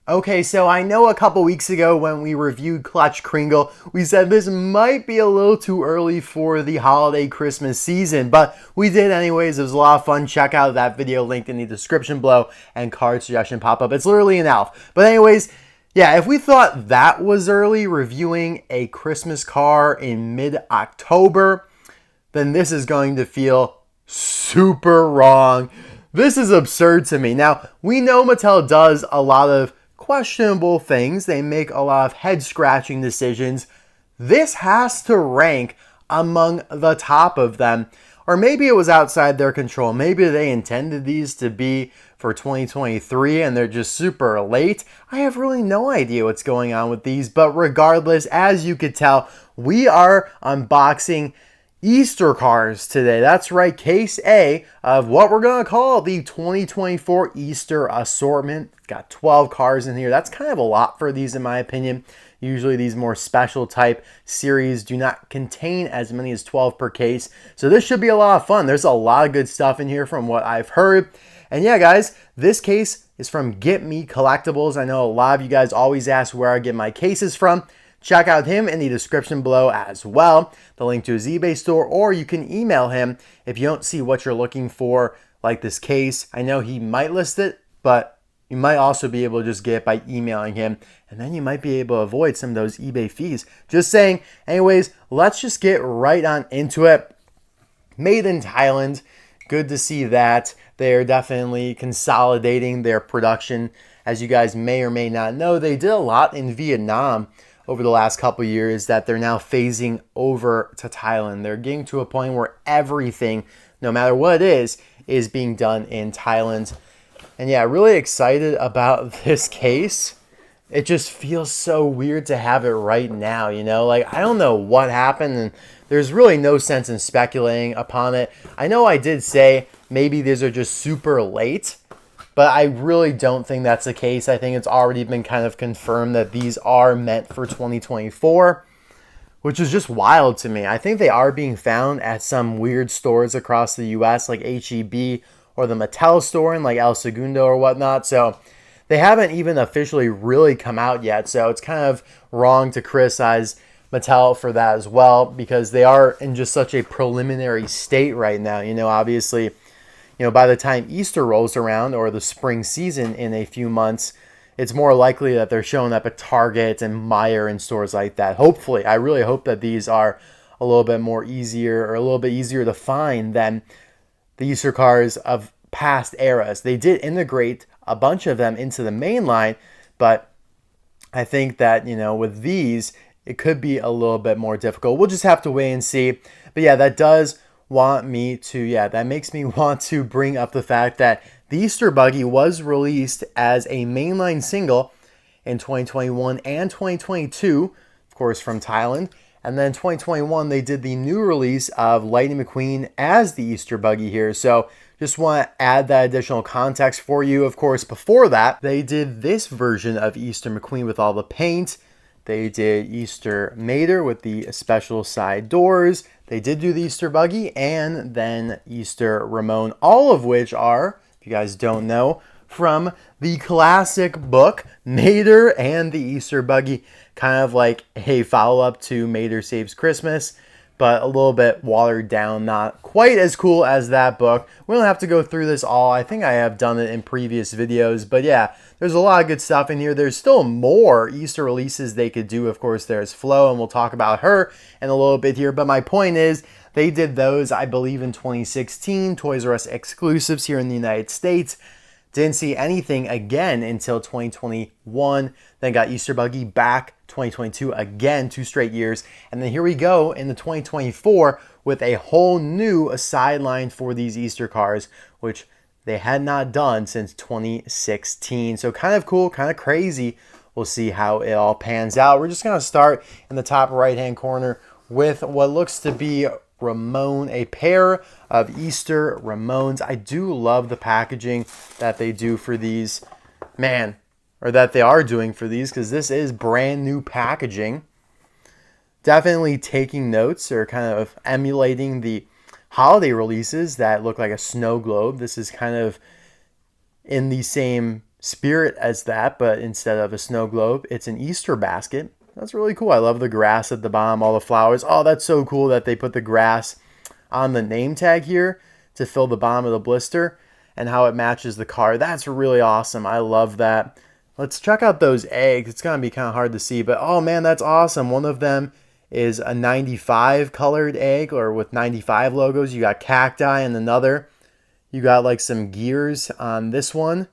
Okay, so I know a couple weeks ago when we reviewed Clutch Kringle, we said this might be a little too early for the holiday Christmas season, but we did anyways. It was a lot of fun. Check out that video linked in the description below and card suggestion pop up. It's literally an elf. But anyways, yeah, if we thought that was early, reviewing a Christmas car in mid-October, then this is going to feel super wrong. This is absurd to me. Now, we know Mattel does a lot of questionable things. They make a lot of head-scratching decisions. This has to rank among the top of them. Or maybe it was outside their control. Maybe they intended these to be for 2023 and they're just super late. I have really no idea what's going on with these. But regardless, as you could tell, we are unboxing Easter cars today. That's right, case A of what we're going to call the 2024 Easter assortment. Got 12 cars in here. That's kind of a lot for these in my opinion. Usually these more special type series do not contain as many as 12 per case. So this should be a lot of fun. There's a lot of good stuff in here from what I've heard. And yeah, guys, this case is from GetMeCollecitlbes. I know a lot of you guys always ask where I get my cases from. Check out him in the description below as well. The link to his eBay store, or you can email him if you don't see what you're looking for, like this case. I know he might list it, but you might also be able to just get it by emailing him, and then you might be able to avoid some of those eBay fees. Just saying. Anyways, let's just get right on into it. Made in Thailand. Good to see that. They're definitely consolidating their production. As you guys may or may not know, they did a lot in Vietnam over the last couple years that they're now phasing over to Thailand. They're getting to a point where everything, no matter what it is being done in Thailand. And yeah, really excited about this case. It just feels so weird to have it right now, you know? Like, I don't know what happened, and there's really no sense in speculating upon it. I know I did say maybe these are just super late, but I really don't think that's the case. I think it's already been kind of confirmed that these are meant for 2024, which is just wild to me. I think they are being found at some weird stores across the U.S., like H-E-B or the Mattel store in like El Segundo or whatnot. So they haven't even officially really come out yet. So it's kind of wrong to criticize Mattel for that as well, because they are in just such a preliminary state right now. You know, obviously, by the time Easter rolls around or the spring season in a few months, it's more likely that they're showing up at Target and Meijer and stores like that. Hopefully, I really hope that these are a little bit more easier or a little bit easier to find than the Easter cars of past eras. They did integrate a bunch of them into the main line, but I think that, with these, it could be a little bit more difficult. We'll just have to wait and see. But yeah, that makes me want to bring up the fact that the Easter Buggy was released as a mainline single in 2021 and 2022, of course, from Thailand. And then 2021, they did the new release of Lightning McQueen as the Easter Buggy here. So just want to add that additional context for you. Of course, before that, they did this version of Easter McQueen with all the paint. They did Easter Mater with the special side doors. They did do the Easter Buggy and then Easter Ramone, all of which are, if you guys don't know, from the classic book, Mater and the Easter Buggy, kind of like a follow-up to Mater Saves Christmas, but a little bit watered down, not quite as cool as that book. We don't have to go through this all. I think I have done it in previous videos, but yeah, there's a lot of good stuff in here. There's still more Easter releases they could do. Of course, there's Flo, and we'll talk about her in a little bit here, but my point is, they did those, I believe, in 2016, Toys R Us exclusives here in the United States. Didn't see anything again until 2021, then got Easter Buggy back 2022 again, 2 straight years. And then here we go in the 2024 with a whole new sideline for these Easter cars, which they had not done since 2016. So kind of cool, kind of crazy. We'll see how it all pans out. We're just going to start in the top right-hand corner with what looks to be Ramone, a pair of Easter Ramones. I do love the packaging that they do for these, or that they are doing for these, because this is brand new packaging. Definitely taking notes or kind of emulating the holiday releases that look like a snow globe. This is kind of in the same spirit as that, but instead of a snow globe, it's an Easter basket. That's really cool. I love the grass at the bottom, all the flowers. Oh, that's so cool that they put the grass on the name tag here to fill the bottom of the blister and how it matches the car. That's really awesome. I love that. Let's check out those eggs. It's going to be kind of hard to see, but oh man, that's awesome. One of them is a 95 colored egg, or with 95 logos. You got cacti, and another, you got like some gears on this one,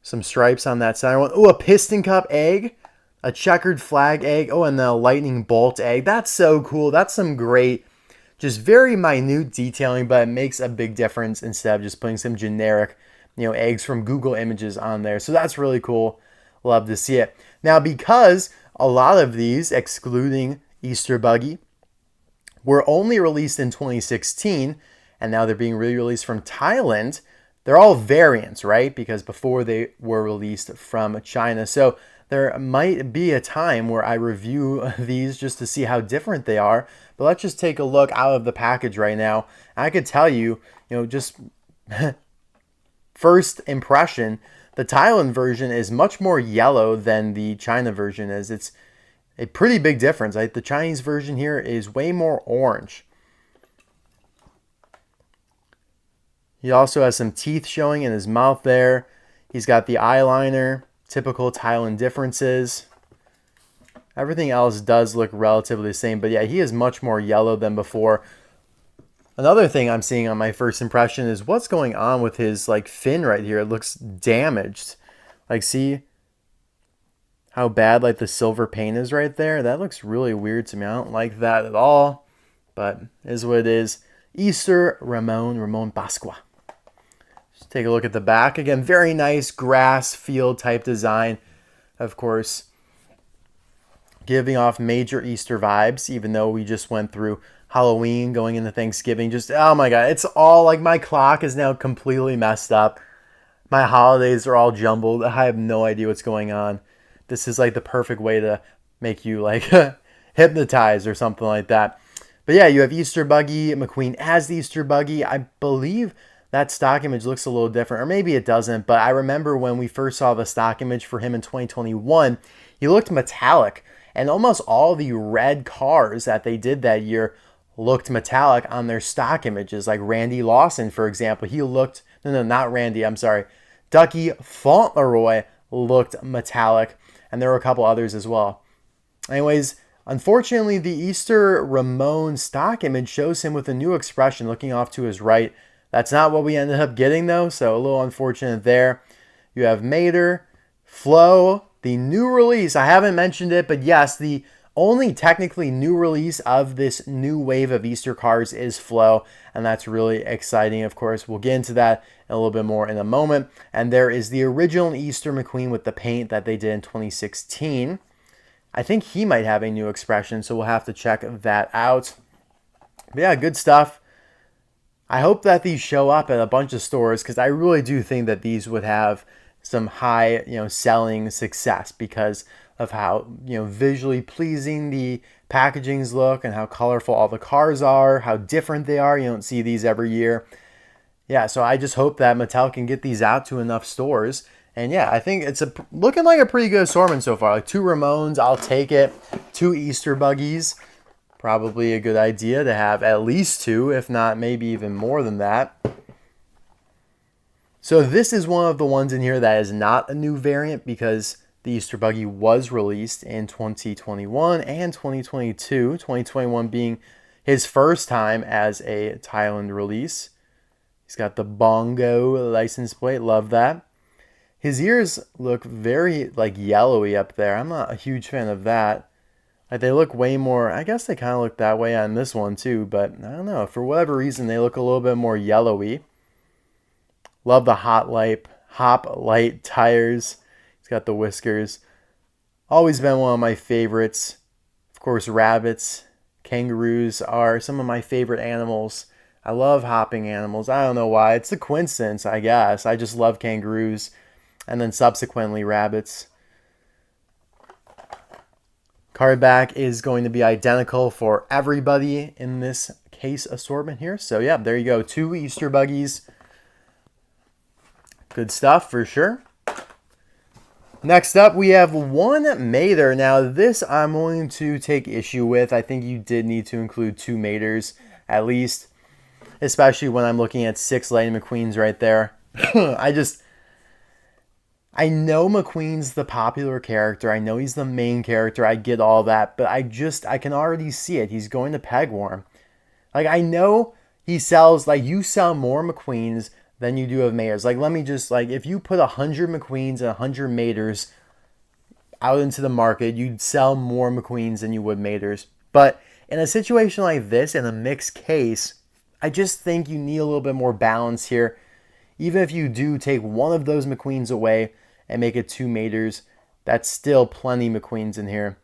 some stripes on that center one. Oh, a piston cup egg, a checkered flag egg. Oh, and the lightning bolt egg. That's so cool. That's some great, just very minute detailing, but it makes a big difference instead of just putting some generic, eggs from Google Images on there. So that's really cool. Love to see it. Now, because a lot of these, excluding Easter Buggy, were only released in 2016, and now they're being re-released from Thailand, they're all variants, right? Because before they were released from China. So there might be a time where I review these just to see how different they are. But let's just take a look out of the package right now. I could tell you, just first impression, the Thailand version is much more yellow than the China version is. It's a pretty big difference. Like the Chinese version here is way more orange. He also has some teeth showing in his mouth there. He's got the eyeliner, typical Thailand differences. Everything else does look relatively the same, but yeah, he is much more yellow than before. Another thing I'm seeing on my first impression is what's going on with his fin right here. It looks damaged. See how bad the silver paint is right there? That looks really weird to me. I don't like that at all, but it is what it is. Easter Ramone Pasqua. Just take a look at the back. Again, very nice grass field type design. Of course, giving off major Easter vibes, even though we just went through Halloween going into Thanksgiving. Just, oh my God, it's all my clock is now completely messed up. My holidays are all jumbled. I have no idea what's going on. This is the perfect way to make you hypnotized or something like that. But yeah, you have Easter Buggy, McQueen as the Easter Buggy. I believe that stock image looks a little different, or maybe it doesn't, but I remember when we first saw the stock image for him in 2021, he looked metallic, and almost all the red cars that they did that year looked metallic on their stock images. Like Randy Lawson, for example, he looked, no, not Randy, I'm sorry, Ducky Fauntleroy looked metallic, and there were a couple others as well. Anyways, unfortunately, the Easter Ramone stock image shows him with a new expression looking off to his right. That's not what we ended up getting, though, so a little unfortunate there. You have Easter Flo, the new release. I haven't mentioned it, but yes, the only technically new release of this new wave of Easter cars is Flo, and that's really exciting. Of course, we'll get into that a little bit more in a moment. And there is the original Easter McQueen with the paint that they did in 2016. I think he might have a new expression, so we'll have to check that out. But yeah, good stuff. I hope that these show up at a bunch of stores, because I really do think that these would have some high, selling success because of how, visually pleasing the packagings look and how colorful all the cars are, how different they are. You don't see these every year. Yeah, so I just hope that Mattel can get these out to enough stores. And yeah, I think it's looking like a pretty good assortment so far. 2 Ramones, I'll take it. 2 Easter Buggies, probably a good idea to have at least 2, if not maybe even more than that. So this is one of the ones in here that is not a new variant, because the Easter Buggy was released in 2021 and 2022. 2021 being his first time as a Thailand release. He's got the bongo license plate. Love that. His ears look very yellowy up there. I'm not a huge fan of that. They look way more, I guess they kind of look that way on this one too, but I don't know. For whatever reason, they look a little bit more yellowy. Love the hop light tires. He's got the whiskers. Always been one of my favorites. Of course, rabbits, kangaroos are some of my favorite animals. I love hopping animals. I don't know why. It's a coincidence, I guess. I just love kangaroos, and then subsequently rabbits. Card back is going to be identical for everybody in this case assortment here. So yeah, there you go. 2 Easter Buggies. Good stuff for sure. Next up, we have one Mater. Now, this I'm going to take issue with. I think you did need to include 2 Maters, at least, especially when I'm looking at 6 Lightning McQueens right there. I know McQueen's the popular character. I know he's the main character. I get all that, but I can already see it. He's going to pegworm. Like, I know he sells, like, you sell more McQueens than you do of Maters. Like, let me just, like, if you put 100 McQueens and 100 Maters out into the market, you'd sell more McQueens than you would Maters. But in a situation like this, in a mixed case, I just think you need a little bit more balance here. Even if you do take one of those McQueens away and make it 2 Maters, that's still plenty McQueens in here.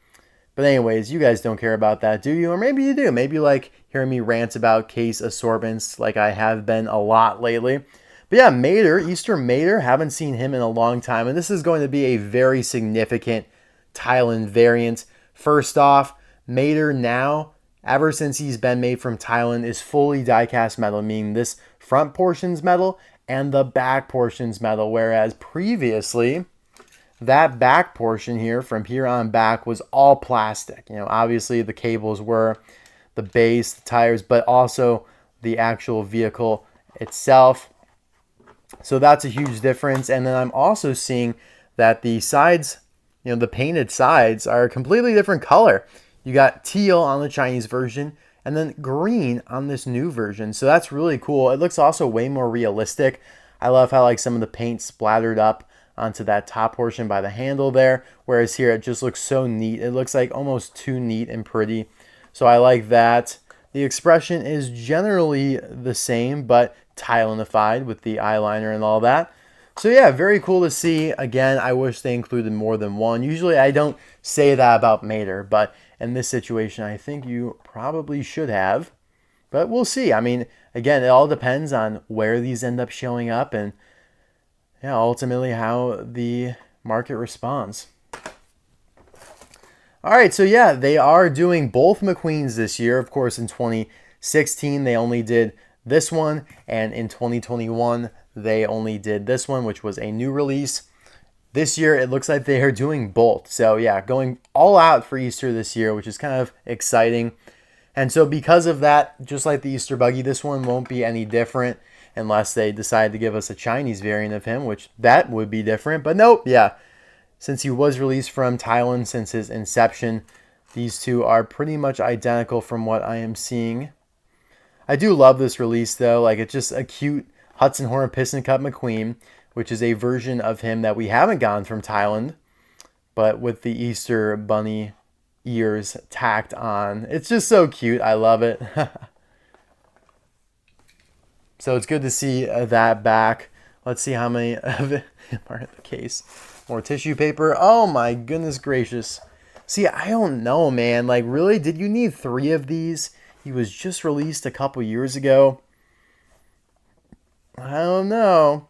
But anyways, you guys don't care about that, do you? Or maybe you do. Maybe you like hearing me rant about case assortments like I have been a lot lately. But yeah, Mater, Easter Mater, haven't seen him in a long time. And this is going to be a very significant Thailand variant. First off, Mater now, ever since he's been made from Thailand, is fully die-cast metal, meaning this front portion's metal and the back portion's metal. Whereas previously, that back portion here, from here on back, was all plastic. You know, obviously the cables were, the base, the tires, but also the actual vehicle itself. So that's a huge difference. And then I'm also seeing that the sides, you know, the painted sides are a completely different color. You got teal on the Chinese version and then green on this new version. So that's really cool. It looks also way more realistic. I love how like some of the paint splattered up onto that top portion by the handle there. Whereas here it just looks so neat. It looks like almost too neat and pretty. So I like that. The expression is generally the same, but Thailandified with the eyeliner and all that. So yeah, very cool to see. Again, I wish they included more than one. Usually I don't say that about Mater, but in this situation, I think you probably should have. But we'll see. I mean, again, it all depends on where these end up showing up and yeah, ultimately how the market responds. All right, so yeah, they are doing both McQueens this year. Of course, in 2016, they only did this one, and in 2021, they only did this one, which was a new release. This year, it looks like they are doing both. So yeah, going all out for Easter this year, which is kind of exciting. And so because of that, just like the Easter Buggy, this one won't be any different unless they decide to give us a Chinese variant of him, which that would be different. But nope, yeah. Since he was released from Thailand since his inception, these two are pretty much identical from what I am seeing. I do love this release though. Like, it's just a cute Hudson Horn Piston Cup McQueen, which is a version of him that we haven't gotten from Thailand, but with the Easter bunny ears tacked on. It's just so cute. I love it. So it's good to see that back. Let's see how many of it are in the case. More tissue paper. Oh my goodness gracious. See, I don't know, man. Like, really? Did you need 3 of these? He was just released a couple years ago. I don't know.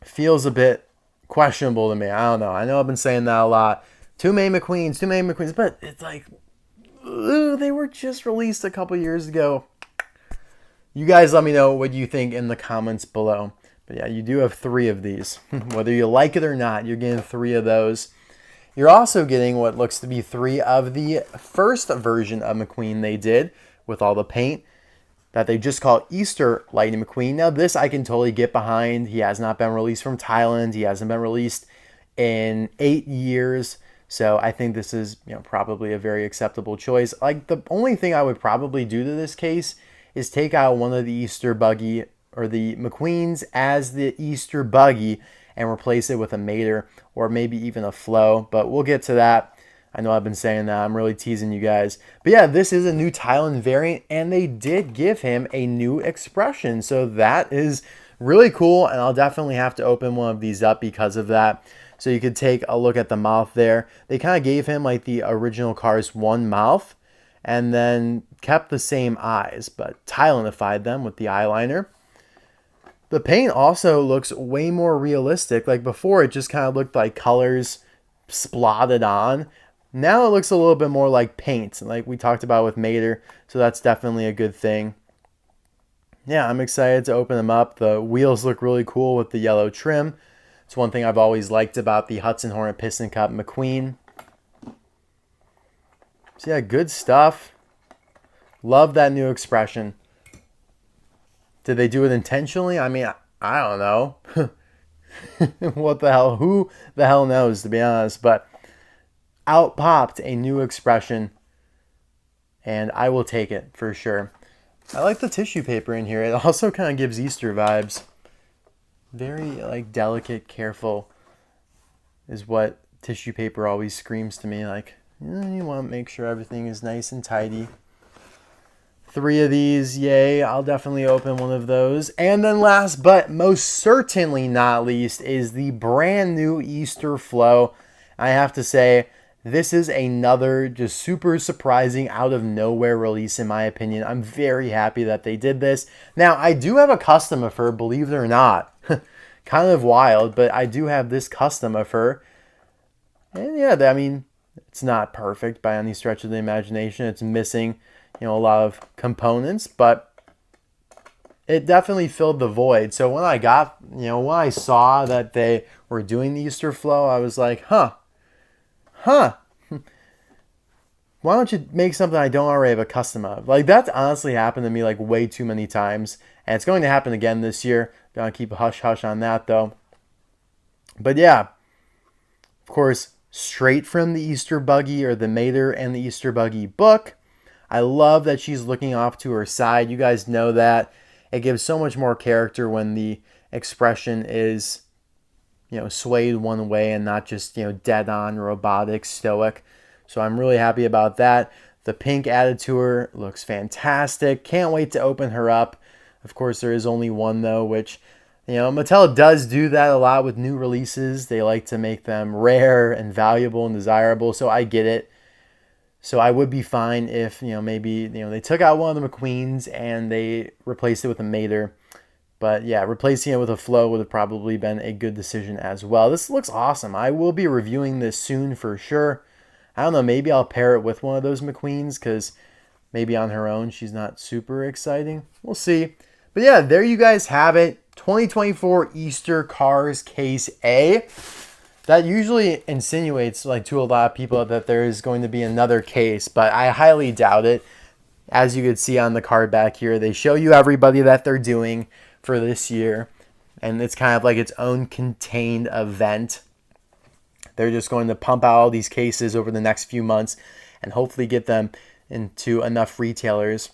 Feels a bit questionable to me. I don't know. I know I've been saying that a lot. Too many McQueens. But it's like, they were just released a couple years ago. You guys let me know what you think in the comments below. But yeah, you do have 3 of these. Whether you like it or not, you're getting 3 of those. You're also getting what looks to be 3 of the first version of McQueen they did with all the paint that they just call Easter Lightning McQueen. Now this I can totally get behind. He has not been released from Thailand. He hasn't been released in 8 years. So I think this is, you know, probably a very acceptable choice. Like, the only thing I would probably do to this case is take out one of the Easter Buggy or the McQueens as the Easter Buggy and replace it with a Mater or maybe even a Flo. But we'll get to that. I know I've been saying that. I'm really teasing you guys. But yeah, this is a new Thailand variant, and they did give him a new expression. So that is really cool, and I'll definitely have to open one of these up because of that. So you could take a look at the mouth there. They kind of gave him like the original Cars 1 mouth and then kept the same eyes, but Thailandified them with the eyeliner. The paint also looks way more realistic. Like before, it just kind of looked like colors splotted on. Now it looks a little bit more like paint, like we talked about with Mater, so that's definitely a good thing. Yeah, I'm excited to open them up. The wheels look really cool with the yellow trim. It's one thing I've always liked about the Hudson Hornet Piston Cup McQueen. So yeah, good stuff. Love that new expression. Did they do it intentionally? I mean, I don't know. What the hell? Who the hell knows, to be honest. But out popped a new expression, and I will take it for sure. I like the tissue paper in here. It also kind of gives Easter vibes. Very like delicate, careful is what tissue paper always screams to me. Like, you want to make sure everything is nice and tidy. 3 of these, yay. I'll definitely open one of those. And then last but most certainly not least is the brand new Easter Flo. I have to say, this is another just super surprising out of nowhere release in my opinion. I'm very happy that they did this. Now, I do have a custom of her, believe it or not. Kind of wild, but I do have this custom of her. And yeah, I mean, it's not perfect by any stretch of the imagination. It's missing, a lot of components, but it definitely filled the void. So when I saw that they were doing the Easter Flo, I was like, huh. Why don't you make something I don't already have a custom of? Like, that's honestly happened to me like way too many times. And it's going to happen again this year. Gonna keep a hush-hush on that though. But yeah, of course, straight from the Easter Buggy or the Mater and the Easter Buggy book. I love that she's looking off to her side. You guys know that. It gives so much more character when the expression is, swayed one way and not just, dead on, robotic, stoic. So I'm really happy about that. The pink added to her looks fantastic. Can't wait to open her up. Of course, there is only one though, which, Mattel does do that a lot with new releases. They like to make them rare and valuable and desirable. So I get it. So I would be fine if, maybe, they took out one of the McQueens and they replaced it with a Mater. But yeah, replacing it with a Flo would have probably been a good decision as well. This looks awesome. I will be reviewing this soon for sure. I don't know, maybe I'll pair it with one of those McQueens because maybe on her own she's not super exciting. We'll see. But yeah, there you guys have it. 2024 Easter Cars Case A. That usually insinuates, to a lot of people, that there is going to be another case, but I highly doubt it. As you can see on the card back here, they show you everybody that they're doing for this year, and it's kind of like its own contained event. They're just going to pump out all these cases over the next few months and hopefully get them into enough retailers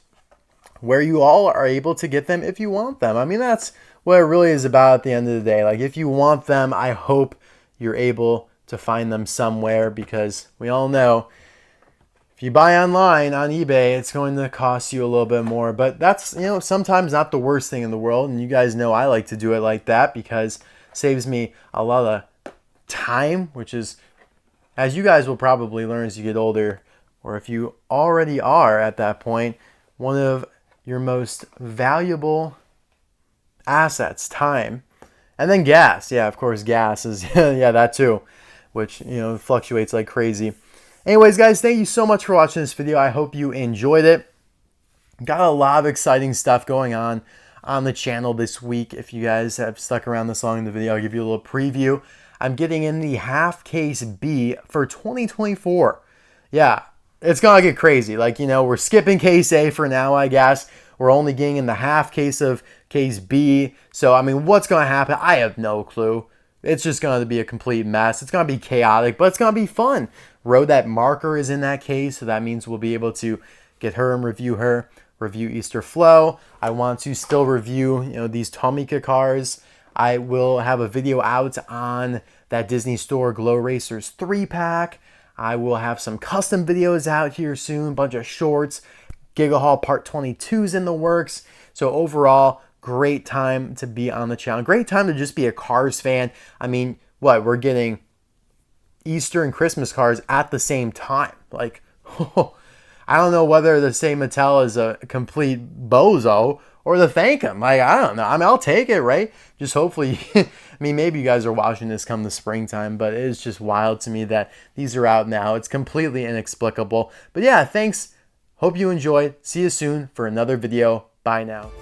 where you all are able to get them if you want them. I mean, that's what it really is about at the end of the day. Like, if you want them, I hope you're able to find them somewhere, because we all know if you buy online on eBay, it's going to cost you a little bit more. But that's, sometimes not the worst thing in the world. And you guys know I like to do it like that because it saves me a lot of time, which is, as you guys will probably learn as you get older, or if you already are at that point, one of your most valuable assets, time. And then gas. Yeah, of course, gas is, yeah, that too, which, fluctuates like crazy. Anyways, guys, thank you so much for watching this video. I hope you enjoyed it. Got a lot of exciting stuff going on the channel this week. If you guys have stuck around this long in the video, I'll give you a little preview. I'm getting in the half case B for 2024. Yeah, it's going to get crazy. We're skipping case A for now, I guess. We're only getting in the half case of case B. So, I mean, what's going to happen? I have no clue. It's just going to be a complete mess. It's going to be chaotic, but it's going to be fun. Rodette Marker is in that case, so that means we'll be able to get her and review Easter Flo. I want to still review, these Tomika cars. I will have a video out on that Disney Store Glow Racers 3-pack. I will have some custom videos out here soon, a bunch of shorts. Giga Haul Part 22 is in the works. So overall, great time to be on the channel. Great time to just be a Cars fan. I mean, we're getting Easter and Christmas cars at the same time. I don't know whether to say Mattel is a complete bozo or to thank him. I don't know. I mean, I'll take it, right? Just hopefully, I mean, maybe you guys are watching this come the springtime, but it is just wild to me that these are out now. It's completely inexplicable. But yeah, thanks. Hope you enjoyed. See you soon for another video. Bye now.